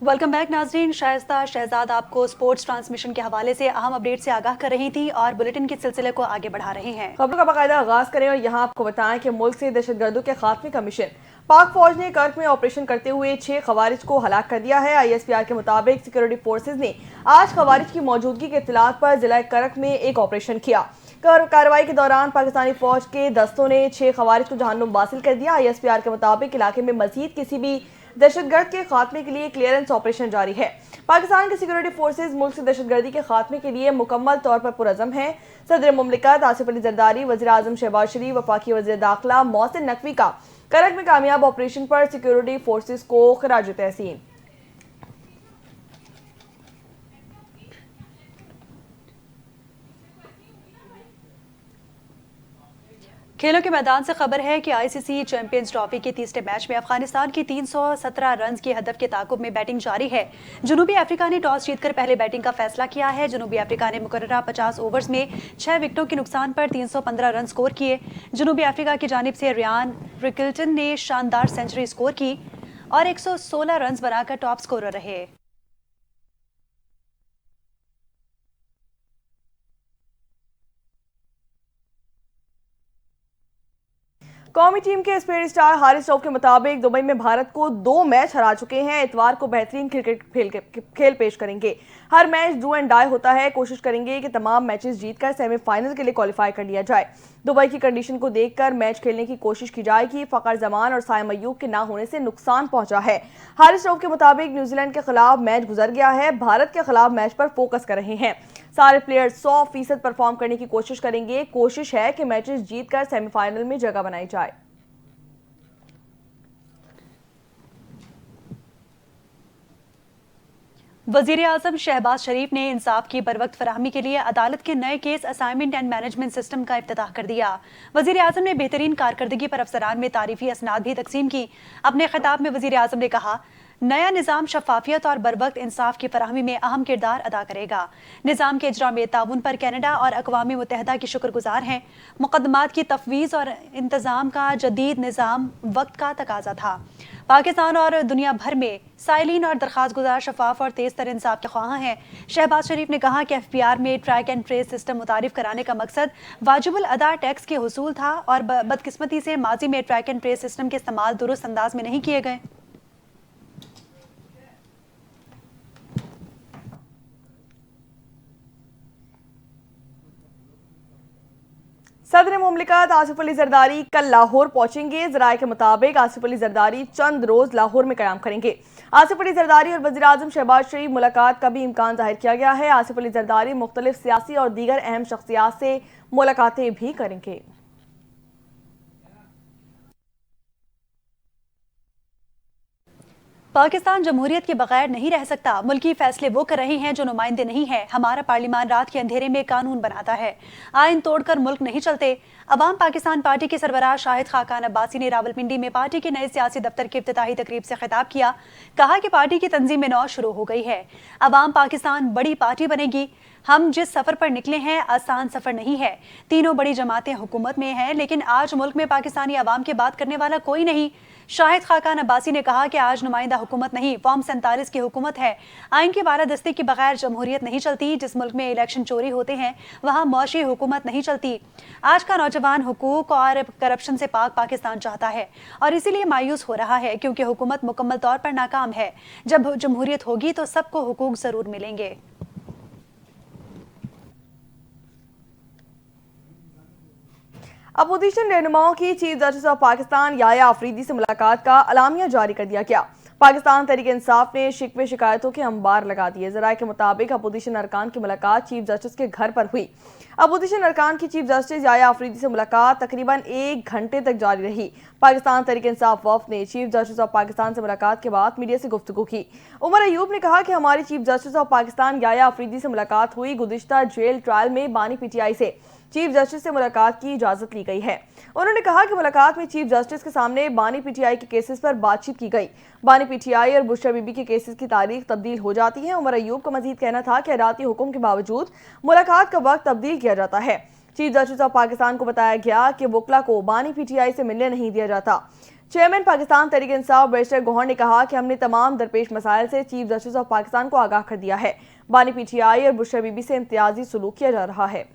Welcome back नाजरीन। शाइस्ता शहजाद आपको sports transmission के हवाले से अहम अपडेट से आगाह कर रही थी और बुलेटिन के सिलसिले को आगे बढ़ा रहे हैं। खबरों का बाकायदा आगाज करें और यहाँ आपको बताएं कि मुल्क से दहशतगर्दों के खात्मे का मिशन। पाक फौज ने कर्क में ऑपरेशन करते हुए 6 खवारिज को हलाक कर दिया है। ISPR के मुताबिक सिक्योरिटी फोर्सेज ने आज खवारिज की मौजूदगी के इत्तलात पर जिला कर्क में एक ऑपरेशन किया। कार्रवाई के दौरान पाकिस्तानी फौज के दस्तों ने 6 खवारिज को जहन्नुम हासिल कर दिया। ISPR के मुताबिक इलाके में मजीद किसी भी दहशतगर्द के खात्मे के लिए क्लियरेंस ऑपरेशन जारी है। पाकिस्तान के सिक्योरिटी फोर्सेज मुल्क से दहशतगर्दी के खात्मे के लिए मुकम्मल तौर पर पुरअज़म हैं। सदर मुमलिकत आसिफ अली जरदारी, वज़ीर आज़म शहबाज शरीफ, वफाकी वज़ीर दाखिला मोहसिन नकवी का करक में कामयाब ऑपरेशन पर सिक्योरिटी फोर्सेज को खराज तहसीन। खेलों के मैदान से खबर है कि ICC चैंपियंस ट्रॉफी के तीसरे मैच में अफगानिस्तान की 317 रन की हदफ के ताकुब में बैटिंग जारी है। जनूबी अफ्रीका ने टॉस जीतकर पहले बैटिंग का फैसला किया है। जनूबी अफ्रीका ने मुकर्ररा 50 ओवर्स में 6 विकेटों के नुकसान पर 315 रन स्कोर किए। जनूबी अफ्रीका की जानिब से रियान रिकल्टन ने शानदार सेंचुरी स्कोर की और 116 रन बनाकर टॉप स्कोरर रहे। कौमी टीम के स्पीड स्टार हारिस रऊफ के मुताबिक दुबई में भारत को 2 मैच हरा चुके हैं। इतवार को बेहतरीन क्रिकेट खेल पेश करेंगे। हर मैच डू एंड डाई होता है। कोशिश करेंगे कि तमाम मैचेस जीतकर सेमीफाइनल के लिए क्वालिफाई कर लिया जाए। दुबई की कंडीशन को देखकर मैच खेलने की कोशिश की जाएगी। फ़खर जमान और साइम अय्यूब के ना होने से नुकसान पहुंचा है। हारिस रऊफ के मुताबिक न्यूजीलैंड के खिलाफ मैच गुजर गया है। भारत के खिलाफ मैच पर फोकस कर रहे हैं। सारे प्लेयर्स 100% परफॉर्म करने की कोशिश करेंगे। कोशिश है कि मैचेस जीतकर सेमीफाइनल में जगह बनाई जाए। वजीर आजम शहबाज शरीफ ने इंसाफ की बरवक्त फराहमी के लिए अदालत के नए case assignment and management system का इफ्तिताह कर दिया। वजीर आजम ने बेहतरीन कारकर्दगी पर अफसरान में तारीफी असनाद भी तकसीम की। अपने खिताब में वजीर आजम ने कहा, नया निज़ाम शफाफियत और बरवक्त इंसाफ की फराहमी में अहम किरदार अदा करेगा। निज़ाम के इजरा में ताउन पर कनाडा और अक़वाम मुत्तहिदा की शुक्रगुजार हैं। मुकदमात की तफवीज़ और इंतज़ाम का जदीद निज़ाम वक्त का तकाजा था। पाकिस्तान और दुनिया भर में साइलिन और दरख्वास्त गुजार शफाफ और तेज तर इंसाफ के ख्वाह हैं। शहबाज शरीफ ने कहा कि FPR में ट्रैक एंड ट्रेस सिस्टम मुतारिफ कराने का मकसद वाजिबुल अदा टैक्स के हुसूल था और बदकिस्मती से माजी में ट्रैक एंड ट्रेस सिस्टम के इस्तेमाल दुरुस्त अंदाज में नहीं किए गए। सदर मुमलिकत आसिफ अली जरदारी कल लाहौर पहुंचेंगे। जराये के मुताबिक आसिफ अली जरदारी चंद रोज लाहौर में कयाम करेंगे। आसिफ अली जरदारी और वज़ीर आज़म शहबाज शरीफ मुलाकात का भी इम्कान जाहिर किया गया है। आसिफ अली जरदारी मुख्तलिफ सियासी और दीगर अहम शख्सियात से मुलाकातें भी करेंगे। पाकिस्तान जमहूरियत के बगैर नहीं रह सकता। मुल्की फैसले वो कर रहे हैं जो नुमाइंदे नहीं है। हमारा पार्लिमान रात के अंधेरे में कानून बनाता है। आइन तोड़कर मुल्क नहीं चलते। अवाम पाकिस्तान पार्टी के सरबराह शाहिद खाकान अब्बासी ने रावलपिंडी में पार्टी के नए सियासी दफ्तर की इफ्तिताही तकरीब से खिताब किया। कहा कि पार्टी की तंजीम नौ शुरू हो गई है। अवाम पाकिस्तान बड़ी पार्टी बनेगी। हम जिस सफर पर निकले हैं आसान सफर नहीं है। तीनों बड़ी जमातें हुकूमत में हैं, लेकिन आज मुल्क में पाकिस्तानी अवाम की बात करने वाला कोई नहीं। शाहिद खाकान अब्बासी ने कहा कि आज नुमाइंदा हुकूमत नहीं, फॉर्म 47 की हुकूमत है। आइन की बालादस्ती के बगैर जमहूरियत नहीं चलती। जिस मुल्क में इलेक्शन चोरी होते हैं वहाँ मुआशी हुकूमत नहीं चलती। आज का नौजवान हुकूक और करप्शन से पाक पाकिस्तान चाहता है और इसीलिए मायूस हो रहा है, क्योंकि हुकूमत मुकम्मल तौर पर नाकाम है। जब जमहूरियत होगी तो सबको हुकूक जरूर मिलेंगे। अपोजिशन रहनुमाओं की chief justice of Pakistan Yahya Afridi से मुलाकात का अलामिया जारी कर दिया गया। पाकिस्तान तहरीक इंसाफ ने शिकवे शिकायतों के अंबार लगा दिए। जराये के मुताबिक अपोजिशन अरकान की मुलाकात चीफ जस्टिस के घर पर हुई। अपोजिशन अरकान की चीफ जस्टिस याया अफरीदी से मुलाकात तकरीबन 1 घंटे तक जारी रही। पाकिस्तान तहरीक इंसाफ वफ़द ने चीफ जस्टिस ऑफ पाकिस्तान से मुलाकात के बाद मीडिया से गुफ्तगू की। उमर अयूब ने कहा कि हमारी chief justice of Pakistan Yahya Afridi से मुलाकात हुई। गुज़िश्ता जेल ट्रायल में बानी PTI से चीफ जस्टिस से मुलाकात की इजाजत ली गई है। उन्होंने कहा कि मुलाकात में चीफ जस्टिस के सामने बानी PTI के केसेस पर बातचीत की गई। बानी PTI और बुशरा बीबी के केसेस की तारीख तब्दील हो जाती है। उमर अयूब का मजीद कहना था कि अदालती हुक्म के बावजूद मुलाकात का वक्त तब्दील किया जाता है। चीफ जस्टिस ऑफ पाकिस्तान को बताया गया कि वकला को बानी PTI से मिलने नहीं दिया जाता। चेयरमैन पाकिस्तान तहरीक इंसाफ बैरिस्टर गौहर ने कहा कि हमने तमाम दरपेश मसाइल से चीफ जस्टिस ऑफ पाकिस्तान को आगाह कर दिया है। बानी पीटीआई और बुशरा बीबी से इम्तियाजी सलूक किया जा रहा है।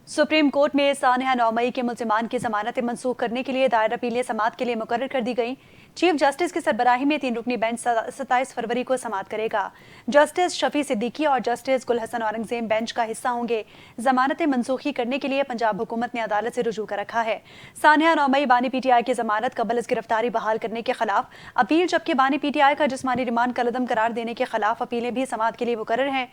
सुप्रीम कोर्ट में सानिया 9 मई के मुल्जिमान की जमानतें मंसूख करने के लिए दायर अपीलें समाअत के लिए मुकर्रर कर दी गई। चीफ जस्टिस की सरबराही में 3 रुकनी बेंच 27 फरवरी को समाअत करेगा। जस्टिस शफी सिद्दीकी और जस्टिस गुल हसन औरंगजेब बेंच का हिस्सा होंगे। जमानतें मंसूखी करने के लिए पंजाब हुकूमत ने अदालत से रुजू कर रखा है। सानिया 9 मई बानी पीटीआई की जमानत कबल इस गिरफ्तारी बहाल करने के खिलाफ अपील, जबकि बानी पीटीआई का जिस्मानी रिमांड कलअदम करार देने के खिलाफ अपीलें भी समाअत के लिए मुकर्रर हैं।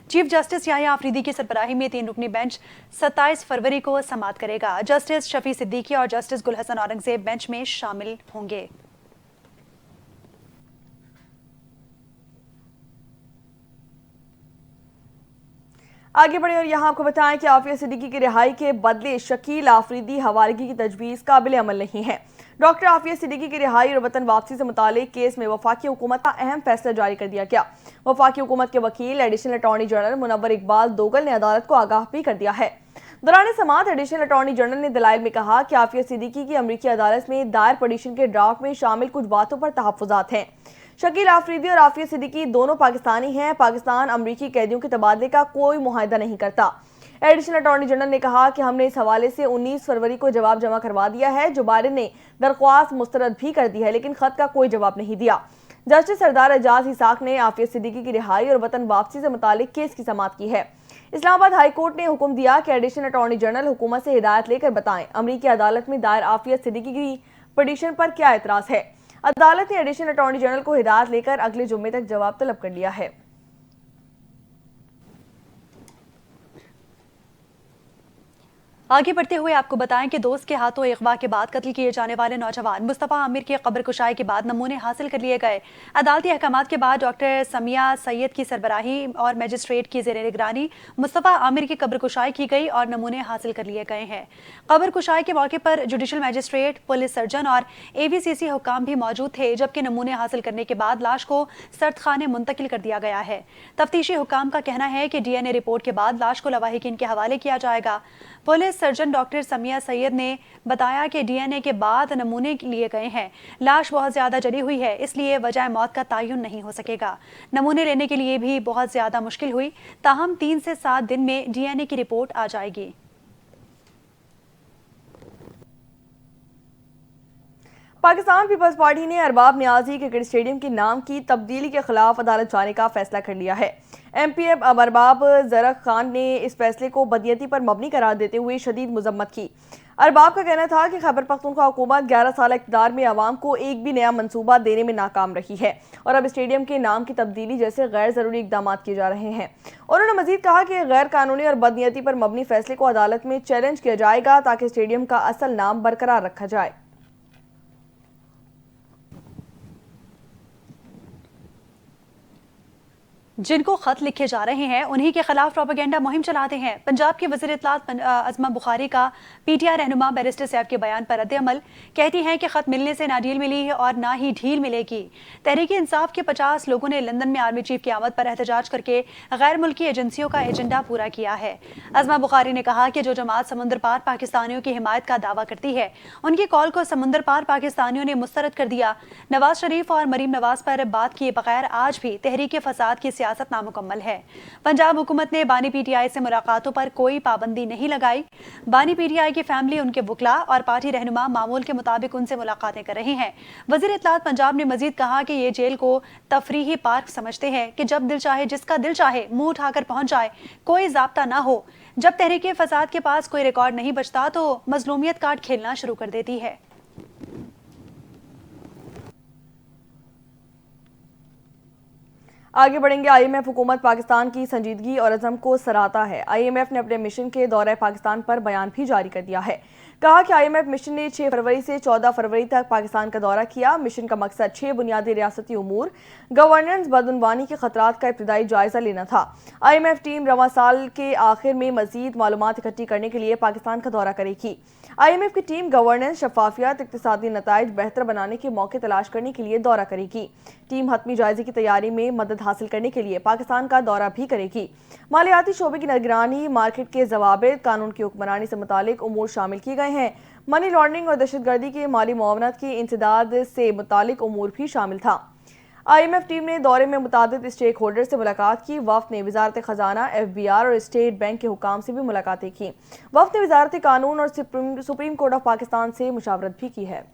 चीफ जस्टिस याहिया आफरीदी की सरबराही में 3 रुकनी बेंच 27 फरवरी को समाअत करेगा। जस्टिस शफी सिद्दीकी और जस्टिस गुल हसन औरंगजेब बेंच में शामिल होंगे। आगे बढ़े और यहाँ आपको बताएं कि आफिया सिद्दीकी की रिहाई के बदले शकील आफरीदी हवालगी की तजवीज़ काबिल अमल नहीं है। डॉक्टर आफिया सिद्दीकी की रिहाई और वतन वापसी से मुतालिक केस में वफाकी हुकूमत का अहम फैसला जारी कर दिया गया। वफाकी हुकूमत के वकील additional attorney general Munawwar Iqbal Duggal ने अदालत को आगाह भी कर दिया है। दौरान समाअत एडिशनल अटॉर्नी जनरल ने दलाइल में कहा कि आफिया सिद्दीकी की अमरीकी अदालत में दायर पटिशन के ड्राफ्ट में शामिल कुछ बातों पर तहफ़्फ़ुज़ात हैं। शकील आफरीदी और आफिया सिद्दीकी दोनों पाकिस्तानी हैं। पाकिस्तान अमरीकी कैदियों के तबादले का कोई मुआहदा नहीं करता। एडिशनल अटॉर्नी जनरल ने कहा कि हमने इस हवाले से 19 फरवरी को जवाब जमा करवा दिया है। जो बारिन ने दरख्वास्त मुस्तरद भी कर दी है, लेकिन खत का कोई जवाब नहीं दिया। जस्टिस सरदार एजाज इसाक ने आफिया सिद्दीकी की रिहाई और वतन वापसी से मुतालिक केस की समाअत की है। इस्लामाबाद हाई कोर्ट ने हुक्म दिया कि एडिशनल अटॉर्नी जनरल हुकूमत से हिदायत लेकर बताएं अमरीकी अदालत में दायर आफिया सिद्दीकी की पटिशन पर क्या एतराज़ है। अदालत ने एडिशनल अटॉर्नी जनरल को हिदायत लेकर अगले जुम्मे तक जवाब तलब कर लिया है। आगे बढ़ते हुए आपको बताएं कि दोस्त के हाथों अगवा के बाद कत्ल किए जाने वाले नौजवान मुस्तफ़ा आमिर की कब्र कुशाई के बाद नमूने हासिल कर लिए गए। अदालती अहकामात के बाद डॉक्टर समिया सैयद की सरबराही और मजिस्ट्रेट की ज़ेर निगरानी मुस्तफ़ा आमिर की कब्र कुशाई की गई और नमूने हासिल कर लिए गए हैं। कब्र कुशाई के मौके पर जुडिशल मजिस्ट्रेट, पुलिस सर्जन और AVCC हुक्काम भी मौजूद थे, जबकि नमूने हासिल करने के बाद लाश को सर्द खाने मुंतकिल कर दिया गया है। तफ्तीशी हुक्काम का कहना है कि DNA रिपोर्ट के बाद लाश को लवाहिकीन के हवाले किया जाएगा। Police surgeon doctor Samiya Syed ने बताया कि DNA के बाद नमूने लिए गए हैं। लाश बहुत ज़्यादा जली हुई है, इसलिए वजह मौत का तयन नहीं हो सकेगा। नमूने लेने के लिए भी बहुत ज़्यादा मुश्किल हुई, ताहम 3 से 7 दिन में DNA की रिपोर्ट आ जाएगी। पाकिस्तान पीपल्स पार्टी ने अरबाब नियाजी क्रिकेट स्टेडियम के नाम की तब्दीली के खिलाफ अदालत जाने का फैसला कर लिया है। MPF अरबाब जरक खान ने इस फैसले को बदियती पर मबनी करार देते हुए शदीद मजम्मत की। अरबाब का कहना था कि खैबर पख्तूनख्वा हुकूमत 11 साल इक़्तिदार में अवाम को एक भी नया मंसूबा देने में नाकाम रही है और अब स्टेडियम के नाम की तब्दीली जैसे गैर ज़रूरी इक़दाम किए जा रहे हैं। उन्होंने मजीद कहा कि गैर कानूनी और बदनीयती पर मबनी फैसले को अदालत में चैलेंज किया जाएगा ताकि स्टेडियम का असल नाम बरकरार रखा जाए। जिनको खत लिखे जा रहे हैं उन्हीं के खिलाफ प्रोपेगेंडा मुहिम चलाते हैं। पंजाब के वज़ीर इत्तलात अज़मा बुखारी का PTI रहनुमा बैरिस्टर सैफ के बयान पर रद्द-ए-अमल, कहती हैं कि खत मिलने से ना डील मिली है और ना ही ढील मिलेगी। तहरीक इंसाफ के 50 लोगों ने लंदन में आर्मी चीफ की आमद पर एहतजाज करके गैर मुल्की एजेंसियों का एजेंडा पूरा किया है। अज़मा बुखारी ने कहा कि जो जमात समुंदर पार पाकिस्तानियों की हिमायत का दावा करती है, उनकी कॉल को समुंदर पार पाकिस्तानियों ने मुस्तरद कर दिया। नवाज शरीफ और मरीम नवाज पर बात किए बगैर आज भी तहरीक फसाद की सियासत नामुकम्मल है। पंजाब हुकूमत ने बानी PTI से मुलाकातों पर कोई पाबंदी नहीं लगाई। बानी PTI की फैमिली, उनके वकला और पार्टी रहनुमा मामूल के मुताबिक उनसे मुलाकातें कर रहे हैं। वज़ीर इत्तलात पंजाब ने मजीद कहा कि ये जेल को तफरीही पार्क समझते हैं कि जब दिल चाहे, जिसका दिल चाहे मुंह उठाकर पहुंच जाए, कोई ज़ाब्ता ना हो। जब तहरीक फसाद के पास कोई रिकॉर्ड नहीं बचता तो मजलूमियत कार्ड खेलना शुरू कर देती है। आगे बढ़ेंगे। IMF हुकूमत पाकिस्तान की संजीदगी और अज़म को सराहता है। IMF ने अपने मिशन के दौरे पाकिस्तान पर बयान भी जारी कर दिया है। कहा कि IMF मिशन ने 6 फरवरी से 14 फरवरी तक पाकिस्तान का दौरा किया। मिशन का मकसद 6 बुनियादी रियासती उमूर, गवर्नेंस, बदउनवानी के खतरात का इब्तदाई जायजा लेना था। IMF टीम रवां साल के आखिर में मजीद मालूमात इकट्ठी करने के लिए पाकिस्तान का दौरा करेगी। IMF की टीम गवर्नेंस, शफाफियत, इक्तिसादी नताइज बेहतर बनाने के मौके तलाश करने के लिए दौरा करेगी। टीम हतमी जायजे की तैयारी में मदद हासिल करने के लिए पाकिस्तान का दौरा भी करेगी। मालियाती शोबे की निगरानी, मार्केट के जवाबित, कानून की हुक्मरानी से मुतालिक उमूर शामिल किए गए हैं। मनी लॉन्ड्रिंग और दहशतगर्दी के माली मुआवनत की इंसदाद से मुतालिक उमूर भी शामिल था। IMF टीम ने दौरे में मुतादिद स्टेक होल्डर से मुलाकात की। वफ्द ने वजारत खजाना, FBR और स्टेट बैंक के हुकाम से भी मुलाकातें की। वफ्द ने वजारत कानून और सुप्रीम कोर्ट ऑफ पाकिस्तान से मुशावरत भी की है।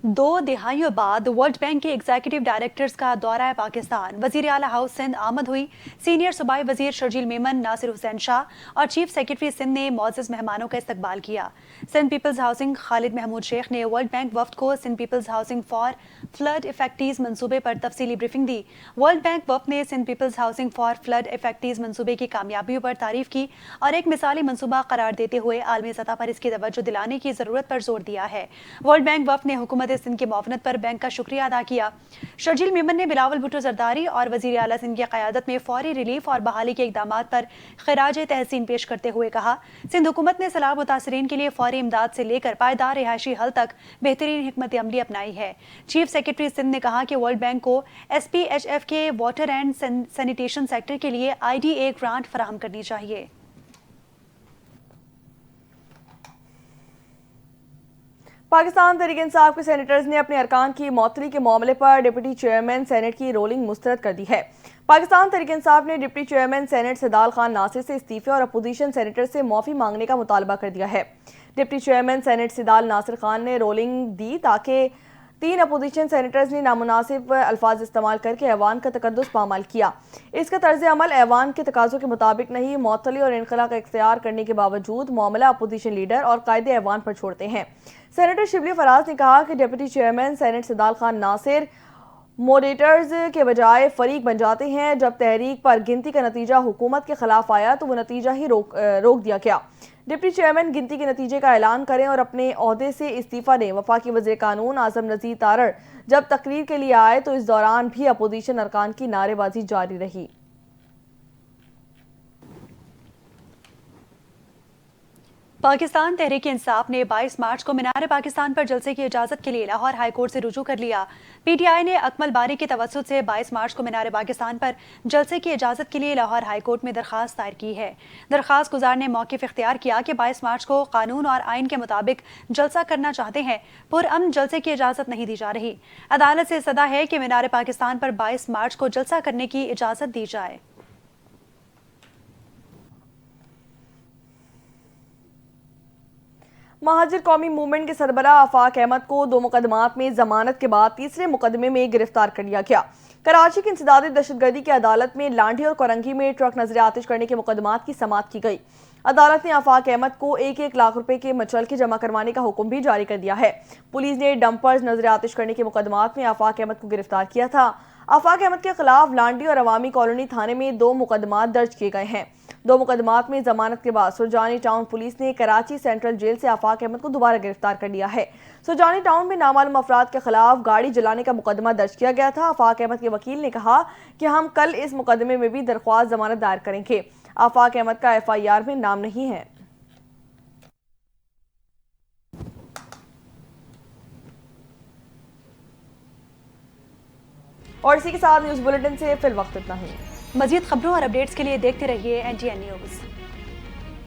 2 दिहाइयों बाद वर्ल्ड बैंक के एग्जीक्यूटिव डायरेक्टर्स का दौरा पाकिस्तान। वजीर आला हाउस सिंध आमद हुई। सीनियर सूबाई वजीर शर्जील मेमन, नासिर हुसैन शाह और चीफ सेक्रेटरी सिंध ने मोअज़्ज़ज़ मेहमानों का इस्तकबाल किया। सिंध पीपल्स हाउसिंग खालिद महमूद शेख ने वर्ल्ड बैंक वफ्द को Sindh people's housing for flood affectees मंसूबे पर तफसीली ब्रीफिंग दी। वर्ल्ड बैंक वफ्द ने Sindh people's housing for flood affectees मंसूबे की कामयाबियों पर तारीफ की और एक मिसाली मंसूबा करार देते हुए आलमी सतह पर इसकी तवज्जो दिलाने की जरूरत पर जोर दिया है। वर्ल्ड बैंक वफ्द ने हुकूमत सिंध की मुआवनत पर बैंक का शुक्रिया अदा किया। शर्जील मेमन ने बिलावल भुट्टो जरदारी और वजीर आला सिंध की क़यादत में फौरी रिलीफ और बहाली के इक़दाम पर खिराज तहसीन पेश करते हुए कहा, सिंध हुकूमत ने सैलाब मुतासरीन के लिए फौरी इमदाद से लेकर पायदार रिहायशी हल तक बेहतरीन हिकमत अमली अपनाई है। चीफ सेक्रेटरी सिंध ने कहा कि वर्ल्ड बैंक को SPHF के वाटर एंड सैनिटेशन सेक्टर के लिए IDA ग्रांट फराहम करनी चाहिए। पाकिस्तान तहरीक इंसाफ के सेनेटर्स ने अपने अरकान की मौतली के मामले पर डिप्टी चेयरमैन सेनेट की रोलिंग मुस्तरद कर दी है। पाकिस्तान तहरीक इंसाफ ने deputy chairman senate Syedal Khan Nasir से इस्तीफे और अपोजिशन सेनेटर से माफी मांगने का मुतालबा कर दिया है। Deputy chairman senate Syedal Nasir Khan ने रोलिंग दी ताकि 3 अपोजिशन सेनेटर्स ने नामुनासिब अल्फाज इस्तेमाल करके ऐवान का तकद्दुस पामाल किया। इसका तर्ज अमल ऐवान के तकाज़ों के मुताबिक नहीं, मअतली और इनखला का इख्तियार करने के बावजूद मामला अपोजिशन लीडर और कायदे ऐवान पर छोड़ते हैं। सेनेटर शिबली फराज ने कहा कि deputy chairman senate Syedal Khan Nasir moderators के बजाय फरीक बन जाते हैं। जब तहरीक पर गिनती का नतीजा हुकूमत के खिलाफ आया तो वो नतीजा ही रोक दिया गया। डिप्टी चेयरमैन गिनती के नतीजे का ऐलान करें और अपने ओहदे से इस्तीफा दें। वफाकी वज़ीर कानून आज़म नज़ीर तारड़ जब तकरीर के लिए आए तो इस दौरान भी अपोजिशन अरकान की नारेबाजी जारी रही। पाकिस्तान तहरीक इंसाफ ने 22 मार्च को मीनार पाकिस्तान पर जलसे की इजाजत के लिए लाहौर हाई कोर्ट से रुजू कर लिया। PTI ने अकमल बारी के तवस्सुत से 22 मार्च को मीनार पाकिस्तान पर जलसे की इजाजत के लिए लाहौर हाई कोर्ट में दरखास्त दायर की है। दरखास्त गुजार ने मौक़िफ़ इख्तियार किया कि 22 मार्च को कानून और आइन के मुताबिक जलसा करना चाहते हैं, पुरअमन जलसे की इजाजत नहीं दी जा रही। अदालत से सदा है कि मीनार पाकिस्तान पर 22 मार्च को जलसा करने की इजाजत दी जाए। महाजिर कौमी मूवमेंट के सरबराह आफाक अहमद को 2 मुकदमात में जमानत के बाद तीसरे मुकदमे में गिरफ्तार कर लिया गया। कराची की इंसदादी दहशतगर्दी की अदालत में लांढी और कोरंगी में ट्रक नजर आतिश करने के मुकदमात की समाअत की गई। अदालत ने आफाक अहमद को 1-1 लाख रुपए के मचलके जमा करवाने का हुक्म भी जारी कर दिया है। पुलिस ने डंपर्स नजर आतिश करने के मुकदमात में आफाक अहमद को गिरफ्तार किया था। आफाक अहमद के खिलाफ लांडी और अवामी कॉलोनी थाने में 2 मुकदमात दर्ज किए गए हैं। 2 मुकदमात में जमानत के बाद सुरजानी टाउन पुलिस ने कराची सेंट्रल जेल से आफाक अहमद को दोबारा गिरफ्तार कर लिया है। सुरजानी टाउन में नामालूम अफराद के खिलाफ गाड़ी जलाने का मुकदमा दर्ज किया गया था। आफाक अहमद के वकील ने कहा कि हम कल इस मुकदमे में भी दरख्वास्त जमानत दायर करेंगे। आफाक अहमद का FIR में नाम नहीं है। और इसी के साथ न्यूज बुलेटिन से फिल वक्त इतना ही। मजीद खबरों और अपडेट्स के लिए देखते रहिए NTN न्यूज़।